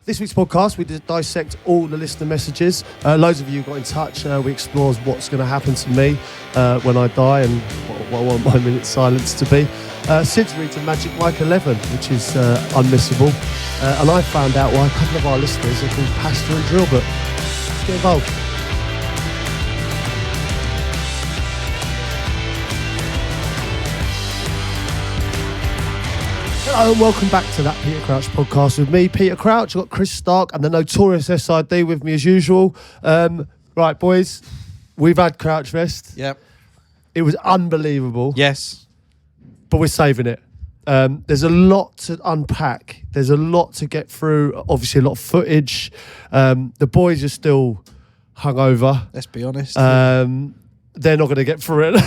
This week's podcast, we dissect all the listener messages. Loads of you got in touch. We explore what's going to happen to me when I die and what I want my minute's silence to be. Sid's reads a Magic Mike 11, which is unmissable. And I found out why a couple of our listeners are called Pastor and Drillbert. Let's get involved. Hello and welcome back to that Peter Crouch podcast with me, Peter Crouch. I've got Chris Stark and the notorious SID with me as usual. Right, boys, we've had Crouchfest. Yep. It was unbelievable. Yes. But we're saving it. There's a lot to unpack. There's a lot to get through. Obviously, a lot of footage. The boys are still hungover. Let's be honest. They're not going to get through it.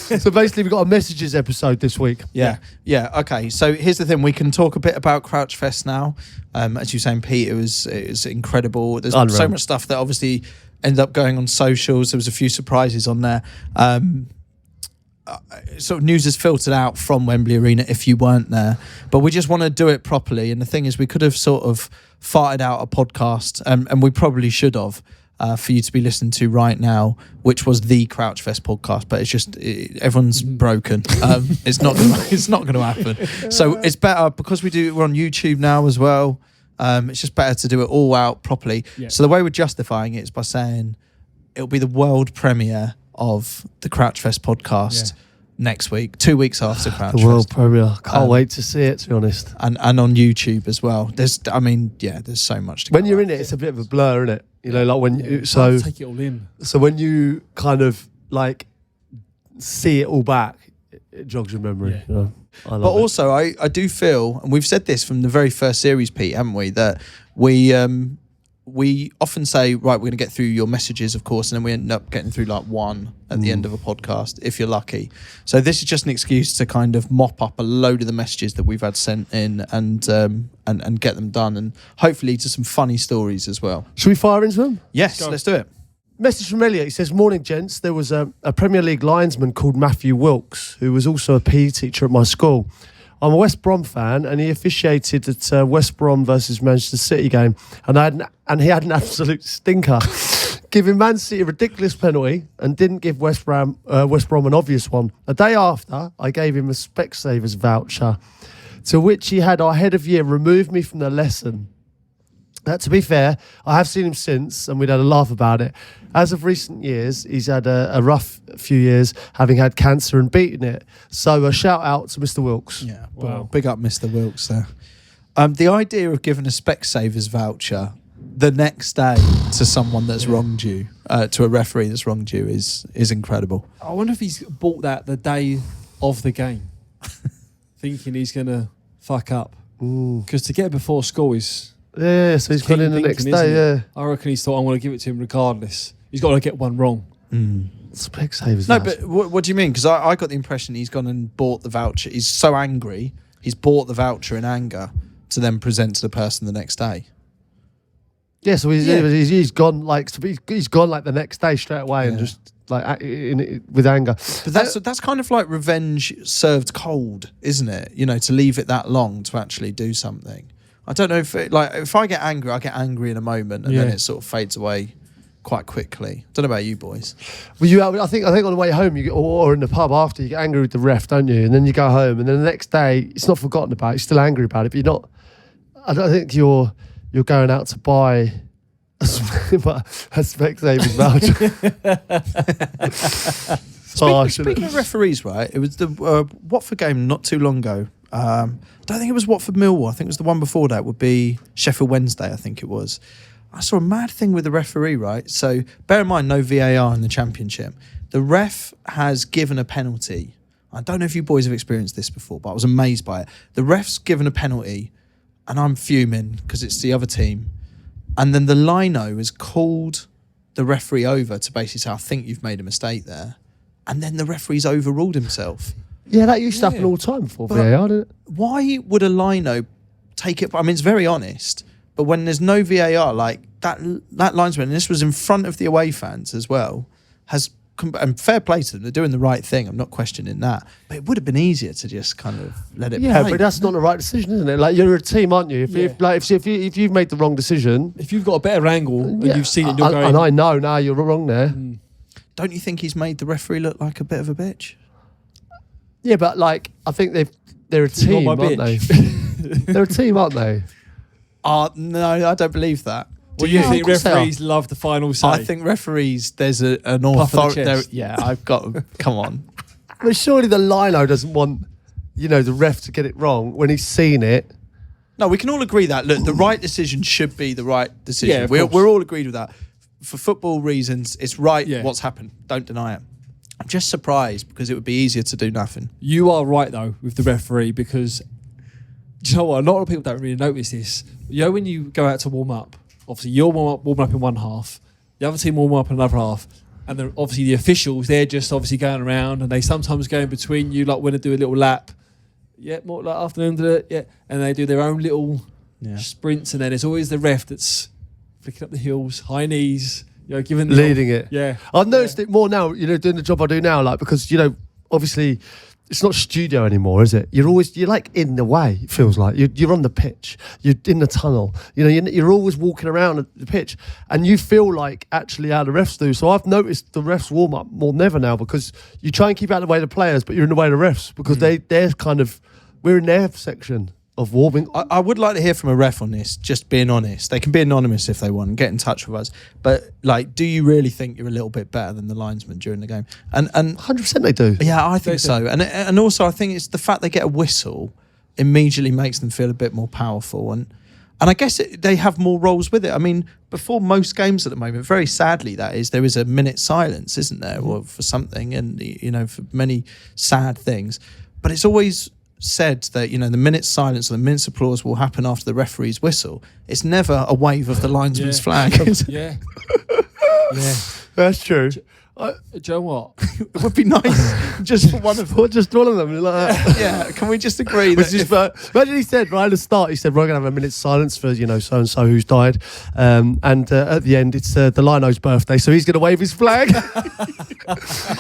So basically, we've got a messages episode this week. Yeah. Okay. So here's the thing: we can talk a bit about Crouchfest now. As you were saying, Pete, it was incredible. There's Unreal. So much stuff that obviously ended up going on socials. There was a few surprises on there. Sort of news is filtered out from Wembley Arena if you weren't there, but we just want to do it properly. And the thing is, we could have sort of farted out a podcast, and we probably should have. For you to be listening to right now, which was the Crouchfest podcast, but it's just everyone's broken. It's not going to happen. So it's better because we're on YouTube now as well. It's just better to do it all out properly. Yeah. So the way we're justifying it is by saying it'll be the world premiere of the Crouchfest podcast next week, 2 weeks after Crouchfest. The world premiere. Can't wait to see it, to be honest. And on YouTube as well. There's so much to when you're in it, it's a bit of a blur, isn't it? You know, like when you take it all in. So when you kind of like see it all back, it jogs your memory. Yeah. You know? But also, I do feel, and we've said this from the very first series, Pete, haven't we? That we often say, right, we're going to get through your messages, of course, and then we end up getting through like one at the end of a podcast, if you're lucky. So this is just an excuse to kind of mop up a load of the messages that we've had sent in and get them done, and hopefully to some funny stories as well. Should we fire into them? Yes, let's do it. Message from Elliot. He says, morning, gents. There was a Premier League linesman called Matthew Wilkes, who was also a PE teacher at my school. I'm a West Brom fan, and he officiated at West Brom versus Manchester City game, and he had an absolute stinker, giving Man City a ridiculous penalty and didn't give West Brom an obvious one. A day after, I gave him a Specsavers voucher, to which he had our head of year remove me from the lesson. To be fair, I have seen him since, and we'd had a laugh about it. As of recent years, he's had a rough few years, having had cancer and beaten it. So a shout out to Mr. Wilkes. Yeah, wow. Big up Mr. Wilkes there. The idea of giving a Specsavers voucher the next day to someone that's wronged you, to a referee that's wronged you, is incredible. I wonder if he's bought that the day of the game, thinking he's going to fuck up. Because to get before school is... Yeah, so he's gone in the next day, yeah. I reckon he's thought, I'm going to give it to him regardless. He's got to get one wrong. Specsavers. No, but what do you mean? Because I got the impression he's gone and bought the voucher. He's so angry, he's bought the voucher in anger to then present to the person the next day. Yeah, so he's gone like the next day straight away and just like with anger. But that's kind of like revenge served cold, isn't it? You know, to leave it that long to actually do something. I don't know if I get angry, I get angry in a moment and then it sort of fades away quite quickly. Don't know about you boys. Well, I think on the way home you get, or in the pub after, you get angry with the ref, don't you? And then you go home, and then the next day it's not forgotten about. You're still angry about it, but you're not. I don't think you're going out to buy a Specsavers voucher. Speaking of referees, right? It was the Watford game not too long ago. I don't think it was Watford Millwall. I think it was the one before that. Would be Sheffield Wednesday. I think it was. I saw a mad thing with the referee, right? So bear in mind, no VAR in the Championship. The ref has given a penalty. I don't know if you boys have experienced this before, but I was amazed by it. The ref's given a penalty, and I'm fuming because it's the other team. And then the Lino has called the referee over to basically say, I think you've made a mistake there. And then the referee's overruled himself. Yeah, that used to happen all the time before VAR, didn't it? Why would a Lino take it? I mean, it's very honest, but when there's no VAR, like that linesman, and this was in front of the away fans as well, has and fair play to them, they're doing the right thing. I'm not questioning that, but it would have been easier to just kind of let it. Yeah, play. but that's not the right decision, isn't it? Like, you're a team, aren't you? If you've made the wrong decision, If you've got a better angle and you've seen it, you're going. and I know now you're wrong there. Don't you think he's made the referee look like a bit of a bitch? Yeah, but like, I think they're a team, got my aren't they? They're a team, aren't they? No, I don't believe that. Do you think of course they are. referees love the final say? I think referees, there's an Puff of the authority. chest. Yeah, I've got. Come on. But surely the Lino doesn't want, the ref to get it wrong when he's seen it. No, we can all agree that look, the right decision should be the right decision. Yeah, of we're course. all agreed with that. For football reasons, it's right. Yeah. What's happened? Don't deny it. I'm just surprised because it would be easier to do nothing. You are right though with the referee because do you know what? A lot of people don't really notice this. You know when you go out to warm up, obviously you're warming up in one half, the other team warm up in another half, and then obviously the officials, they're just obviously going around and they sometimes go in between you, like when they do a little lap. Yeah, more like afternoon, and they do their own little sprints, and then it's always the ref that's flicking up the heels, high knees, giving the Leading it. Yeah, I've noticed it more now, doing the job I do now, like, because, obviously it's not studio anymore, is it? You're like in the way, it feels like. You're on the pitch, you're in the tunnel, you're always walking around the pitch, and you feel like actually how the refs do. So I've noticed the refs warm up more than ever now, because you try and keep out of the way of the players, but you're in the way of the refs, because they're kind of, we're in their section of warming. I would like to hear from a ref on this, just being honest. They can be anonymous if they want and get in touch with us. But, like, do you really think you're a little bit better than the linesman during the game? And 100% they do. yeah, I think so. And also, I think it's the fact they get a whistle immediately makes them feel a bit more powerful. And I guess they have more roles with it. I mean, before most games at the moment, very sadly, that is, there is a minute silence, isn't there, or for something, and for many sad things. But it's always said that the minute's silence or the minute's applause will happen after the referee's whistle. It's never a wave of the linesman's flag. yeah. That's true. Do you know what? It would be nice just for one of them. Just one of them, like that. Yeah, can we just agree Which that is, imagine he said right at the start, we're going to have a minute's silence for so and so who's died, and at the end it's the Lino's birthday, so he's going to wave his flag.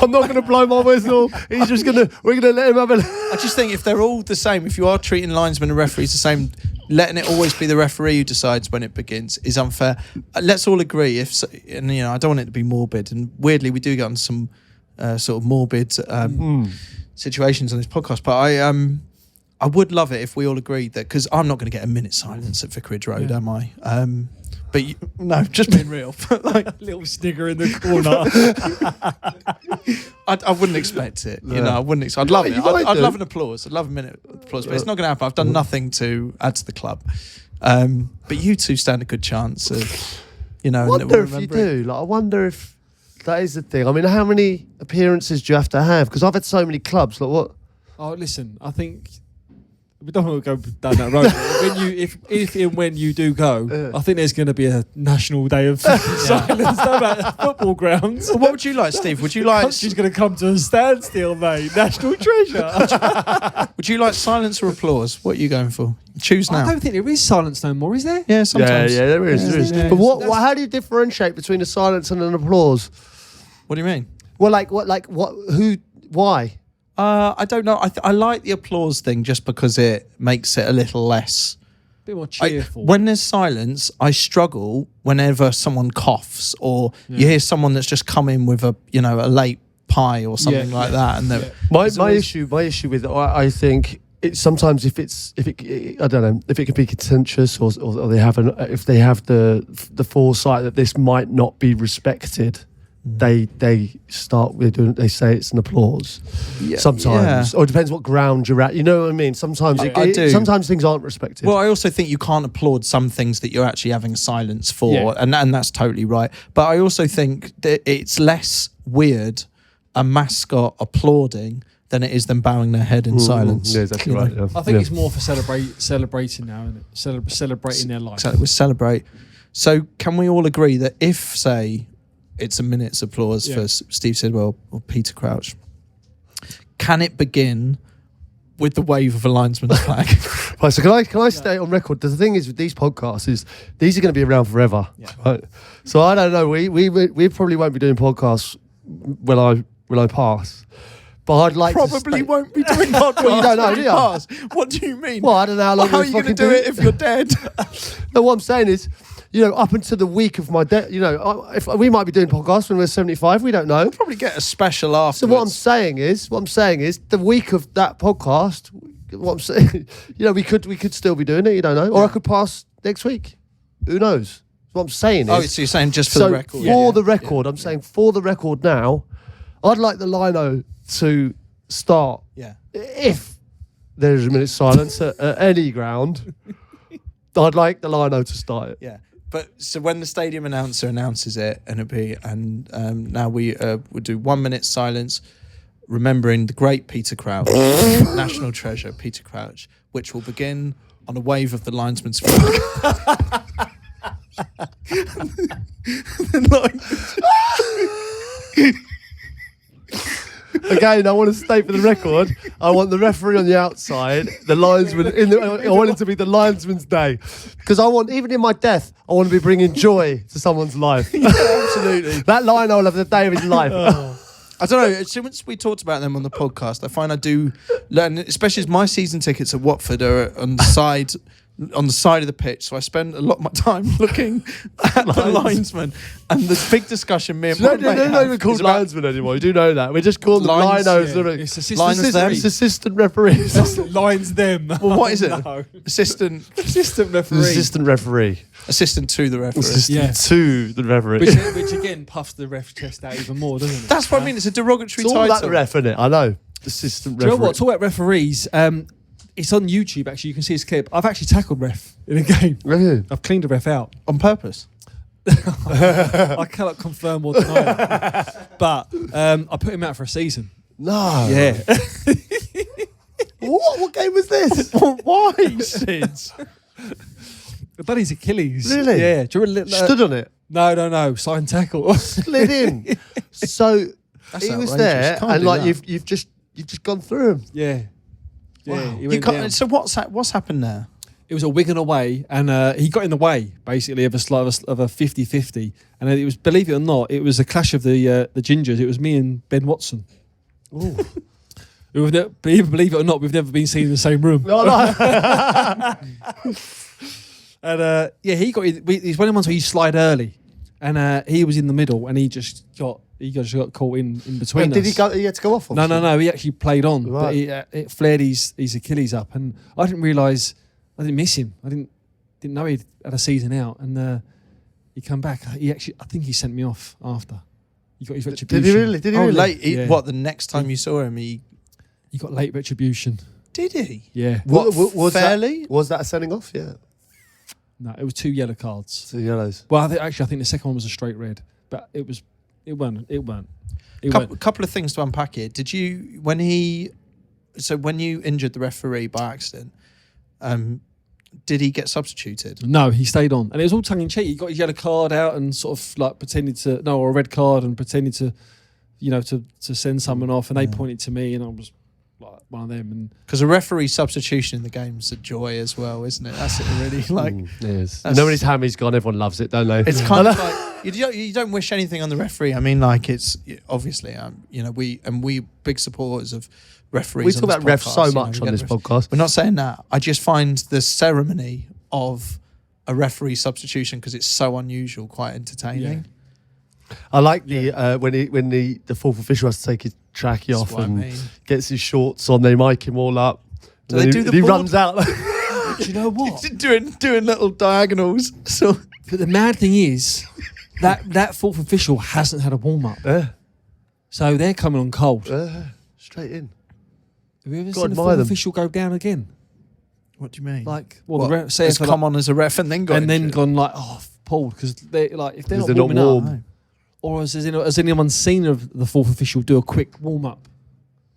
I'm not going to blow my whistle. We're going to let him have a. I just think if they're all the same, if you are treating linesmen and referees the same, letting it always be the referee who decides when it begins is unfair. Let's all agree. I don't want it to be morbid, and weirdly we do get on some sort of morbid situations on this podcast, but I would love it if we all agreed that, because I'm not going to get a minute silence at Vicarage Road, am I? But no, just being real. Like, Little snigger in the corner. I wouldn't expect it. I wouldn't. I'd love it. I'd love an applause. I'd love a minute applause, but it's not going to happen. I've done nothing to add to the club. But you two stand a good chance of, I wonder if you do. I wonder if that is the thing. I mean, how many appearances do you have to have? Because I've had so many clubs. Like what? Oh, listen, I think we don't want to go down that road. if and when you do go, I think there's going to be a national day of silence at football grounds. Well, what would you like, Steve? Would you like? She's going to come to a standstill, mate. National treasure. Would you like silence or applause? What are you going for? Choose now. I don't think there is silence no more, is there? Yeah, sometimes. Yeah, there is. There is. Yeah. But how do you differentiate between a silence and an applause? What do you mean? Well, who, why? I don't know. I like the applause thing just because it makes it a little less. A bit more cheerful. When there's silence, I struggle whenever someone coughs or you hear someone that's just come in with a late pie or something like that. And my issue with it, I think it's sometimes if it I don't know if it can be contentious or they have if they have the foresight that this might not be respected. They say it's an applause. Sometimes, or it depends what ground you're at. You know what I mean? Sometimes I do. Sometimes things aren't respected. Well, I also think you can't applaud some things that you're actually having silence for, and that's totally right. But I also think that it's less weird a mascot applauding than it is them bowing their head in silence. Yeah, exactly right. Yeah. I think it's more for celebrating now, isn't it? Celebrating their life. Exactly, we celebrate. So can we all agree that if, say, it's a minute's applause for Steve Sidwell or Peter Crouch, can it begin with the wave of a linesman's flag? Right, so can I stay on record? The thing is with these podcasts is these are going to be around forever. Yeah. Right? So I don't know. We probably won't be doing podcasts when I pass. But I'd like Probably to won't be doing podcasts. Well, you don't know, when do you you? pass. What do you mean? Well, I don't know how long How are we'll you going to fucking do it if you're dead? No, what I'm saying is, up until the week of my death, if we might be doing podcasts when we're 75, we don't know. Probably get a special afterwards. So what I'm saying is, the week of that podcast, what I'm saying, we could still be doing it. You don't know, or I could pass next week. Who knows? What I'm saying is. Oh, so you're saying just for the record? For the record, I'm saying for the record now, I'd like the Lino to start. Yeah. If there's a minute's silence at any ground, I'd like the Lino to start it. Yeah. But so when the stadium announcer announces it, now we will do 1 minute silence, remembering the great Peter Crouch, national treasure Peter Crouch, which will begin on a wave of the linesman's flag. Again, I want to state for the record, I want the referee on the outside, the linesman. I want it to be the linesman's day, because I want, even in my death, I want to be bringing joy to someone's life. Yeah, absolutely. That Lino will have the day of his life. I don't know. Since we talked about them on the podcast, I find I do learn, especially as my season tickets at Watford are on the side of the pitch, so I spend a lot of my time looking at the linesman. And the big discussion me and my mate They're not even called linesmen anymore. You do know that. We just call them Linos. It's It's assistant referees. Lines them. Well, what is it? No. Assistant referee. Assistant referee. Assistant to the referee. Assistant Yeah. to the referee. Which again puffs the ref chest out even more, doesn't it? That's what I mean. It's a derogatory It's all title. that ref, isn't it? I know. Assistant Do you referee. know what? Talk about referees. It's on YouTube, actually. You can see this clip. I've actually tackled ref in a game. Really? I've cleaned a ref out. On purpose. I cannot confirm or deny that. But I put him out for a season. No. Yeah. What game was this? Why, Sid? I've done his Achilles. Really? Yeah. Do you remember, Stood on it. No. Sign tackle. Slid in. So That's he was outrageous. there, Can't and do like that. you've just gone through him. Yeah. Yeah. Wow. He You went can't, down. so what's happened there? It was a Wigan away, and he got in the way basically of a 50-50, and it was, believe it or not, it was a clash of the gingers. It was me and Ben Watson. Ooh. Believe it or not, we've never been seen in the same room. No. And he got. He's one of the ones where you slide early, and he was in the middle, and he just got caught in between us. Did he go? He had to go off. No. He actually played on, Right. but it flared his Achilles up, and I didn't realise. I didn't miss him. I didn't know he'd had a season out, and he come back. I think he sent me off after. He got his retribution. Did he really? Did he really? Late. Yeah. What, the next time you saw him, he He got late retribution. did he? Yeah. Was fairly? That, was that a sending off? Yeah. No, it was 2 yellow cards. So yellows. Well, I think the second one was a straight red, but it weren't. Couple of things to unpack here. Did you when you injured the referee by accident? Did he get substituted? No, he stayed on, and it was all tongue in cheek. He got his yellow card out and sort of like pretended to or a red card and pretended to, to send someone off, and they pointed to me, and I was like one of them. And Because a referee substitution in the game's a joy as well, isn't it? That's it, really. Like, It is. That's- When his hammy's gone, everyone loves it, don't they? it's kind of like you don't wish anything on the referee. I mean, like, it's obviously, we big supporters of referees. We on talk this about refs podcast, so we much on get this refs. podcast. We're not saying that. I just find the ceremony of a referee substitution, because it's so unusual, quite entertaining. I like the when the fourth official has to take his trackie That's off what I and mean. gets his shorts on. They mic him all up. Do And they then do he, the he board? runs out. do you know what? doing little diagonals. So But the mad thing is that fourth official hasn't had a warm up, so they're coming on cold. Straight in. Have you ever Gotta seen the admire fourth them. official go down again? what do you mean? Like, well, What, the ref, say has for come like, on as a ref and then got and then injured? gone like, pulled, because they like if they're not Because they're not warming warm. up, or has anyone seen of the fourth official do a quick warm up?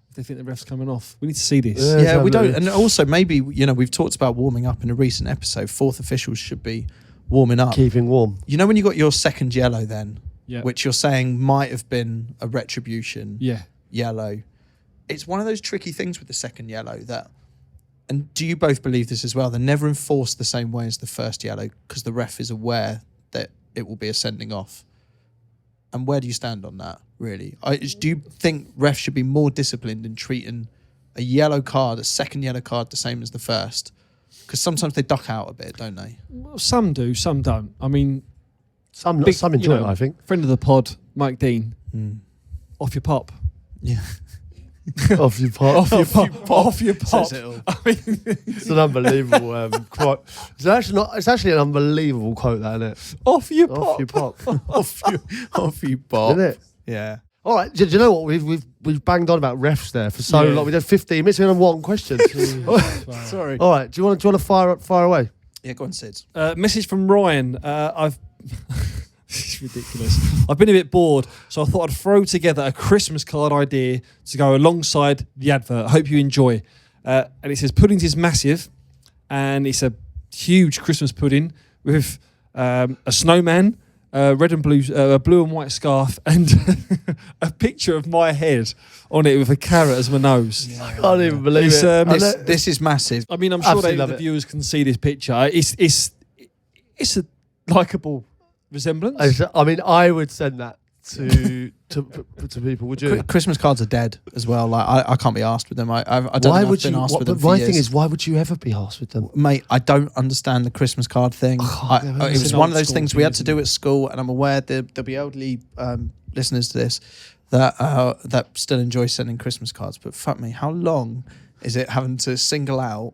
If they think the ref's coming off, we need to see this. Yeah. Yeah, we don't. Absolutely. And also, maybe, we've talked about warming up in a recent episode. Fourth officials should be warming up. Keeping warm. You know, when you got your second yellow then, Yeah. which you're saying might have been a retribution Yeah. yellow. It's one of those tricky things with the second yellow that, and do you both believe this as well? They're never enforced the same way as the first yellow, because the ref is aware that it will be a sending off. And where do you stand on that? really. Do you think refs should be more disciplined in treating a yellow card, a second yellow card, the same as the first? Because sometimes they duck out a bit, don't they? Well, some do, some don't. I mean, Some enjoy it, I think. Friend of the pod, Mike Dean, off your pop. Yeah. Off your pop. Off your pop. Says it all. I mean, It's an unbelievable quote. It's actually an unbelievable quote, that, isn't it? off your Off pop. your pop. Off you bop. Isn't it? Yeah. All right. Do you know what? We've banged on about refs there for so Yeah. long. We did 15 minutes. We had one question. Sorry. All right. Do you want to fire away? Yeah, go on, Sid. Message from Ryan. This is ridiculous. I've been a bit bored, so I thought I'd throw together a Christmas card idea to go alongside the advert. I hope you enjoy. And it says, puddings is massive, and it's a huge Christmas pudding with a snowman, red and blue, a blue and white scarf, and a picture of my head on it with a carrot as my nose. I can't even believe It's, it. This is massive. I mean, I'm sure Absolutely love the it. viewers can see this picture. It's a likeable resemblance. I mean, I would send that to people. Would you? Christmas cards are dead as well. Like I can't be asked with them. I don't Why think I've would been you? asked with them But for my years. thing is, why would you ever be asked with them? Mate, I don't understand the Christmas card thing. Oh, It it's was an one of old those school things we had to thing, do at school, and I'm aware there'll be elderly listeners to this that still enjoy sending Christmas cards. But fuck me, how long is it having to single out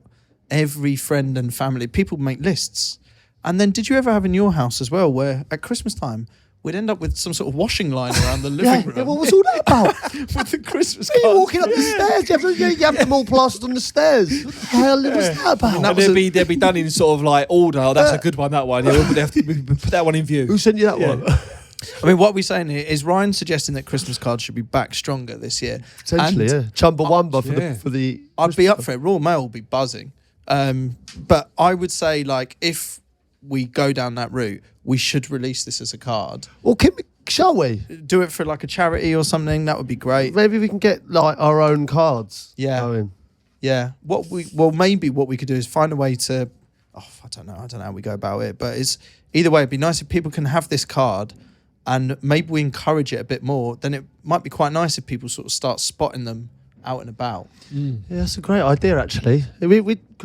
every friend and family? People make lists. And then did you ever have in your house as well where at Christmas time we'd end up with some sort of washing line around the living room What was all that about? with the Christmas Are you cards? walking up the stairs? You have them all plastered on the stairs. What the hell was that about? And they'll be done in sort of like order. Oh, that's a good one, that one. Yeah, they have to put that one in view. Who sent you that one? I mean, what we're saying here is Ryan suggesting that Christmas cards should be back stronger this year. Potentially, And yeah. Chumbawamba Yeah. for the. I'd be up for it. Royal Mail will be buzzing. But I would say, like, if we go down that route, we should release this as a card. Well, shall we? Do it for like a charity or something. That would be great. Maybe we can get like our own cards. Yeah. going. Yeah. Maybe what we could do is find a way to. Oh, I don't know how we go about it, but it's either way. It'd be nice if people can have this card, and maybe we encourage it a bit more. Then it might be quite nice if people sort of start spotting them out and about. Yeah, that's a great idea. Actually, can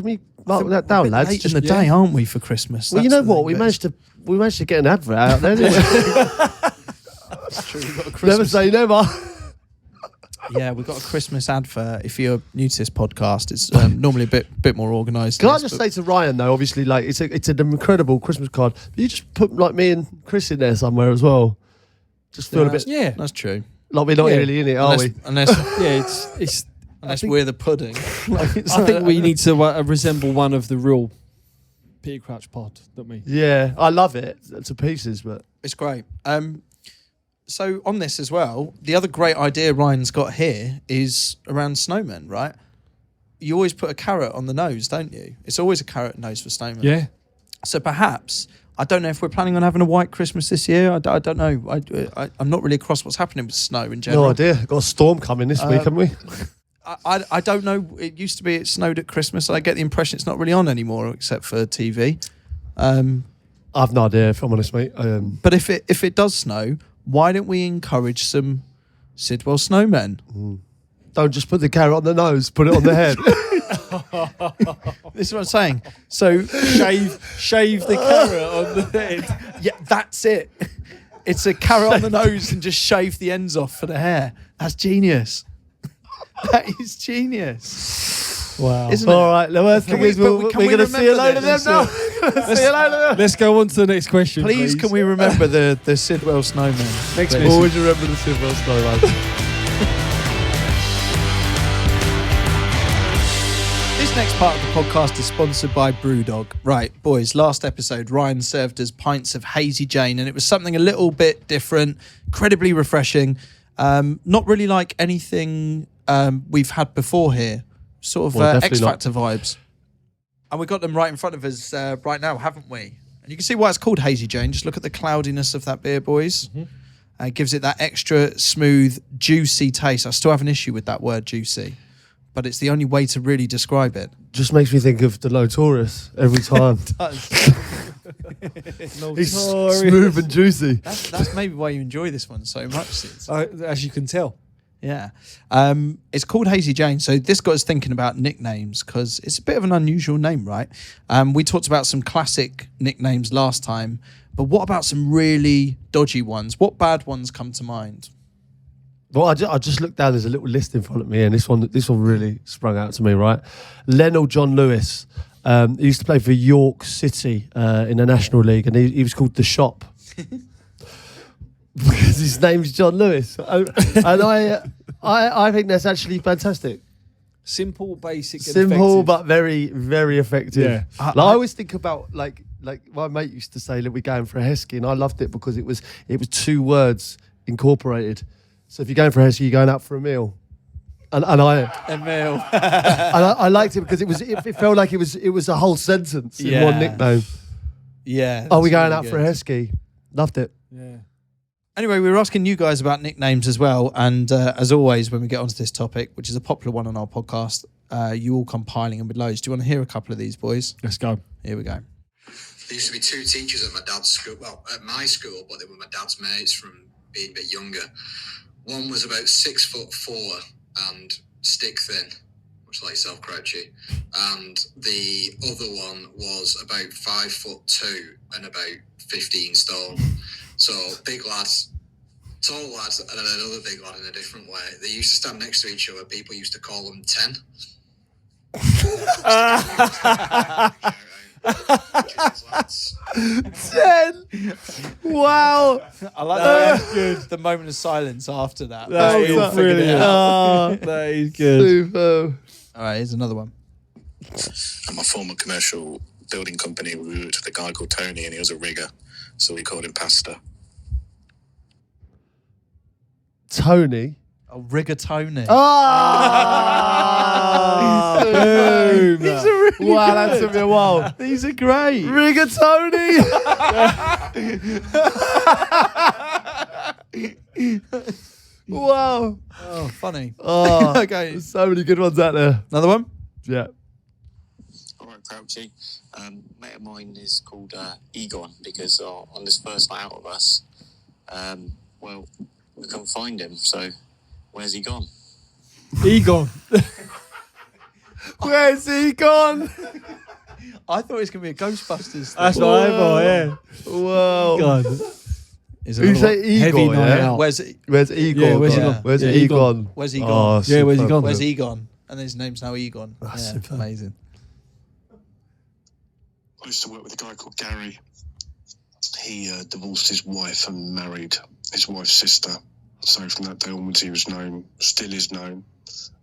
we mark that We're down, a bit lads? late in the day, aren't we, for Christmas? Well, you That's know the what? thing, We managed to get an advert out there. Didn't we? That's true. We've got a Never Christmas. say never. Yeah, we've got a Christmas advert. If you're new to this podcast, it's normally a bit more organised. Can I just say to Ryan though? Obviously, like it's an incredible Christmas card. But you just put like me and Chris in there somewhere as well. Just feel a bit Yeah. that's true. like we're not Yeah. really in it, are we? Unless Yeah, it's I think- we're the pudding. I think we need to resemble one of the real Peter Crouch pod, don't we? Yeah, I love it to pieces, but It's great. So on this as well, the other great idea Ryan's got here is around snowmen, right? You always put a carrot on the nose, don't you? It's always a carrot nose for snowmen. Yeah. So perhaps, I don't know if we're planning on having a white Christmas this year. I don't know. I'm not really across what's happening with snow in general. no idea. Got a storm coming this week, haven't we? I don't know. It used to be it snowed at Christmas. I get the impression it's not really on anymore except for TV. I've no idea if I'm honest, mate. But if it does snow, why don't we encourage some Sidwell snowmen? Don't just put the carrot on the nose, put it on the head. This is what I'm saying. So Shave the carrot on the head. yeah, that's it. It's a carrot on the nose and just shave the ends off for the hair. That's genius. That is genius. Wow. Isn't it? All right, the worst thing is can we're we going to see a remember load of them this? now. See a load of them. Let's go on to the next question. Please, can we remember the Sidwell snowmen? Next Please. message. Always remember the silver snowman. This next part of the podcast is sponsored by Brewdog. Right, boys, last episode, Ryan served us pints of Hazy Jane, and it was something a little bit different, incredibly refreshing. Not really like anything we've had before here. Sort of Well, definitely X Factor vibes. And we got them right in front of us right now, haven't we? And you can see why it's called Hazy Jane. Just look at the cloudiness of that beer, boys. It gives it that extra smooth, juicy taste. I still have an issue with that word, juicy. But it's the only way to really describe it. Just makes me think of the Notorious every time. He's smooth and juicy. That's maybe why you enjoy this one so much, Sid. As you can tell. Yeah. It's called Hazy Jane. So this got us thinking about nicknames because it's a bit of an unusual name, right? We talked about some classic nicknames last time, but what about some really dodgy ones? What bad ones come to mind? Well, I just looked down. There's a little list in front of me, and this one really sprung out to me. Right, Lionel John Lewis. He used to play for York City in the National League, and he was called The Shop because his name's John Lewis. And I think that's actually fantastic. Simple, basic, and Simple, effective. but very, very effective. Yeah. I always think about like my mate used to say, "Look, we're going for a hesky," and I loved it because it was 2 words incorporated. So if you're going for a hesky, you're going out for a meal. And I Emil. I liked it because it felt like it was a whole sentence in one nickname. Yeah. Oh, we're going really out good. for a hesky. Loved it. Yeah. Anyway, we were asking you guys about nicknames as well. And as always, when we get onto this topic, which is a popular one on our podcast, you all come piling in with loads. Do you want to hear a couple of these, boys? Let's go. Here we go. There used to be 2 teachers at my dad's school, well, at my school, but they were my dad's mates from being a bit younger. One was about 6'4" and stick thin, much like yourself, Crouchy. And the other one was about 5'2" and about 15 stone. So big lads, tall lads, and then another big lad in a different way. They used to stand next to each other. People used to call them 10. Lads. 10. Wow. I like the moment of silence after that. That We all is figured it brilliant. out. That is good. Super. All right, here's another one. At my former commercial building company, we worked with a guy called Tony, and he was a rigger, so we called him Pasta. Tony. Oh, Rigatoni. Oh, Boom. These are really wow, that took me a while. These are great. Rigatoni. Wow. Oh, funny. Oh, Okay. there's so many good ones out there. Another one? Yeah. All right, Crouchy. Mate of mine is called Egon because on this first night out of us, well, we couldn't find him, so where's he gone? Egon. Where's he gone? I thought it was going to be a Ghostbusters. That's thing. what I thought, yeah. Wow. God. Is You another say one. Egon, Heavy night yeah? out. Where's Egon? Yeah, where's he gone? Where's Yeah, Egon? Where's he gone? Oh, Yeah, where's he super. gone? Where's Egon? And his name's now Egon. That's Yeah, super. amazing. I used to work with a guy called Gary. He divorced his wife and married his wife's sister. So from that day onwards, he was known, still is known,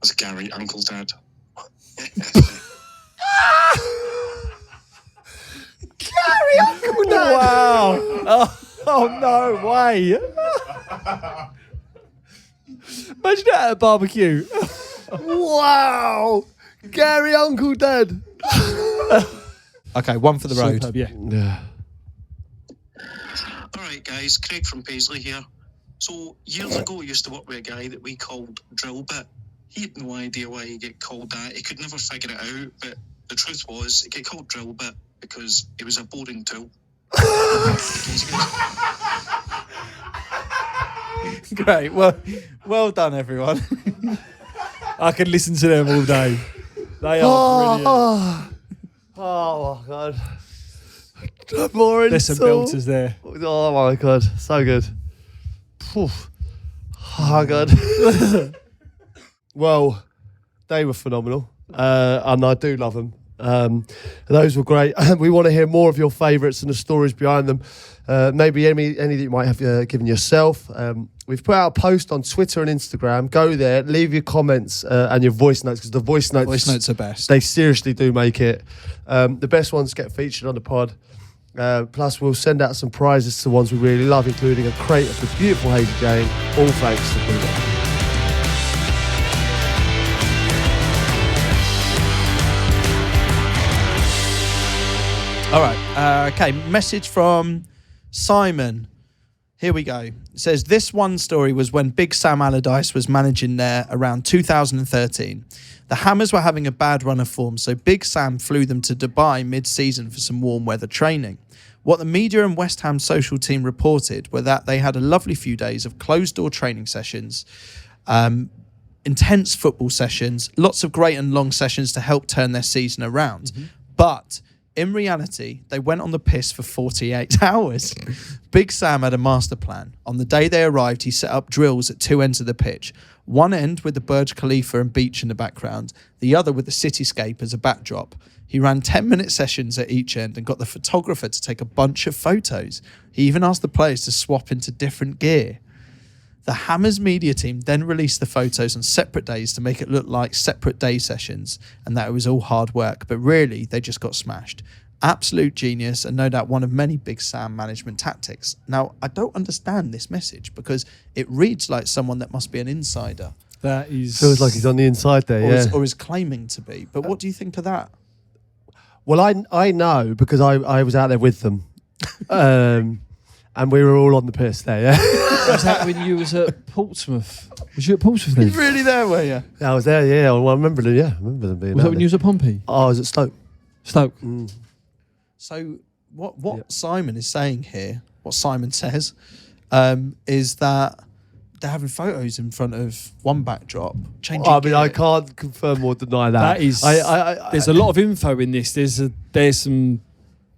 as Gary Uncle Dad. Gary Uncle Dad. Wow. Oh, no way. Imagine that at a barbecue. Wow. Gary Uncle Dad. Okay, one for the road. Superb, yeah. Yeah. All right, guys, Craig from Paisley here. So, years ago, I used to work with a guy that we called Drillbit. He had no idea why he get called that. He could never figure it out, but the truth was, he get called Drillbit because it was a boring tool. Great. Well done, everyone. I could listen to them all day. They are brilliant. Oh my god. Boring. There's some tool. belters there. Oh my god, so good. Poof. Oh god. Well, they were phenomenal, and I do love them. Those were great. We want to hear more of your favourites and the stories behind them. Maybe any that you might have given yourself. We've put out a post on Twitter and Instagram. Go there, leave your comments and your voice notes, because the voice notes are best. they seriously do make it. The best ones get featured on the pod. Plus, we'll send out some prizes to ones we really love, including a crate of the beautiful Hazy Jane, all thanks to Cubicle. All right. Okay. Message from Simon. Here we go. It says, this one story was when Big Sam Allardyce was managing there around 2013. The Hammers were having a bad run of form, so Big Sam flew them to Dubai mid-season for some warm weather training. What the media and West Ham social team reported were that they had a lovely few days of closed-door training sessions, intense football sessions, lots of great and long sessions to help turn their season around. But in reality, they went on the piss for 48 hours. Big Sam had a master plan. On the day they arrived, he set up drills at two ends of the pitch. One end with the Burj Khalifa and beach in the background, the other with the cityscape as a backdrop. He ran 10-minute sessions at each end and got the photographer to take a bunch of photos. He even asked the players to swap into different gear. The Hammers media team then released the photos on separate days to make it look like separate day sessions and that it was all hard work, but really they just got smashed. Absolute genius and no doubt one of many Big Sam management tactics. Now, I don't understand this message because it reads like someone that must be an insider. That is... Feels like he's on the inside there, Or is claiming to be. But what do you think of that? Well, I know because I was out there with them. And we were all on the piss there, yeah. Was that when you was at Portsmouth? Was you at Portsmouth then? Really there, were you? I was there, yeah. Well, I remember them, yeah. I remember them being Was that out when there. you was at Pompey? Oh, I was at Stoke. Stoke. So what Simon is saying here, what Simon says, is that they're having photos in front of one backdrop. Changing I mean, gear. I can't confirm or deny that. That is... I there's a lot of info in this. There's some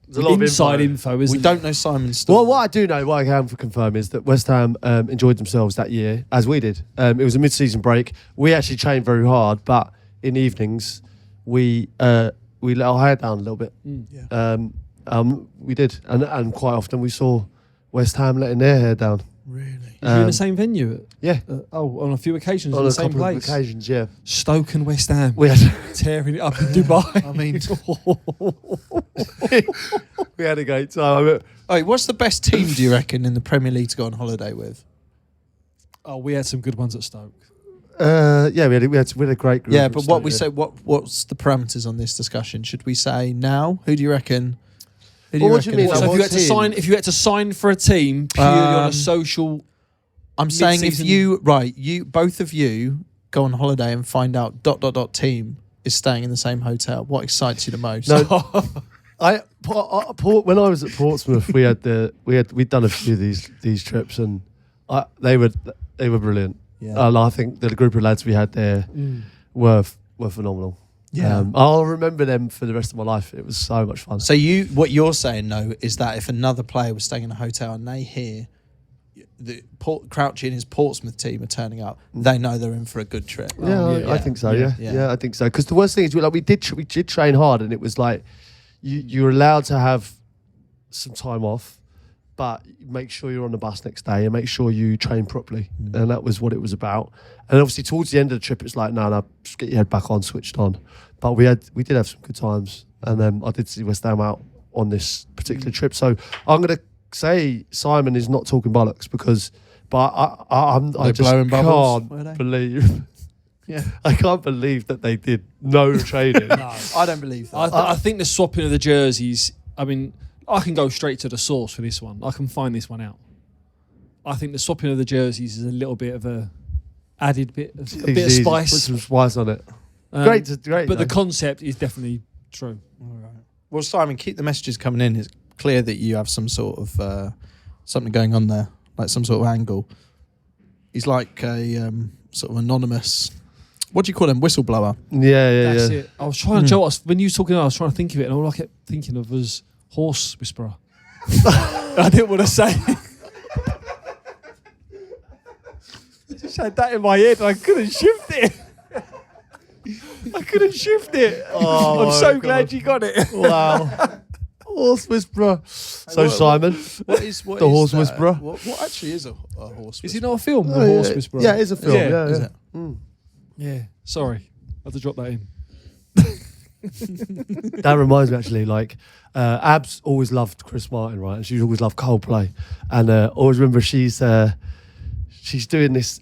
there's a lot of inside info, isn't We don't know Simon's story. Well, what I do know, what I can confirm is that West Ham enjoyed themselves that year, as we did. It was a mid-season break. We actually trained very hard, but in the evenings, we let our hair down a little bit. We did. And quite often we saw West Ham letting their hair down. Really? Is you in the same venue? Yeah. On a few occasions On in a the same couple place. of occasions, yeah. Stoke and West Ham. We had tearing it up in Dubai. I mean... we had a great time. Oh, what's the best team, do you reckon, in the Premier League to go on holiday with? Oh, we had some good ones at Stoke. Yeah, we had a great group. Yeah, at but Stoke, what we say, what's the parameters on this discussion? Should we say now? Who do you reckon? Well, what do you mean? So if you had to sign for a team purely on a social... I'm saying if mid-season- you both of you go on holiday and find out ... team is staying in the same hotel, what excites you the most? No, when I was at Portsmouth, we'd done a few of these trips, and they were brilliant. Yeah. And I think that the group of lads we had there were phenomenal. Yeah. I'll remember them for the rest of my life. It was so much fun. So what you're saying, though, is that if another player was staying in a hotel and they hear the Crouchy and his Portsmouth team are turning up, they know they're in for a good trip. I think so. Yeah, I think so. Because the worst thing is, we did train hard, and it was like you're allowed to have some time off, but make sure you're on the bus next day and make sure you train properly. And that was what it was about. And obviously, towards the end of the trip, it's like, no, just get your head back on, switched on. But we did have some good times, and I did see West Ham out on this particular trip. So I'm going to say Simon is not talking bollocks I just blowing bubbles, were they? can't believe. Yeah, I can't believe that they did no training. No. I don't believe that. I think the swapping of the jerseys, I mean, I can go straight to the source for this one. I can find this one out. I think the swapping of the jerseys is a little bit of a added bit of Put spice. some spice on it. Great. But the concept is definitely true. All right. Well, Simon, keep the messages coming in. It's clear that you have some sort of something going on there, like some sort of angle. He's like a sort of anonymous. What do you call him? Whistleblower. Yeah. That's it. I was trying to Joe, when you were talking, I was trying to think of it, and all I kept thinking of was horse whisperer. I didn't want to say. I just had that in my head. I couldn't shift it. Oh, I'm so God. glad you got it. Wow. Horse whisperer. So Simon, What is The horse that? whisperer? What actually is a horse whisperer? Is it not a film? The horse whisperer. Yeah, it is a film. Yeah. Yeah, Is yeah. it? Yeah. Sorry, I had to drop that in. That reminds me actually, like Abs always loved Chris Martin, right? And she always loved Coldplay, and always remember she's doing this.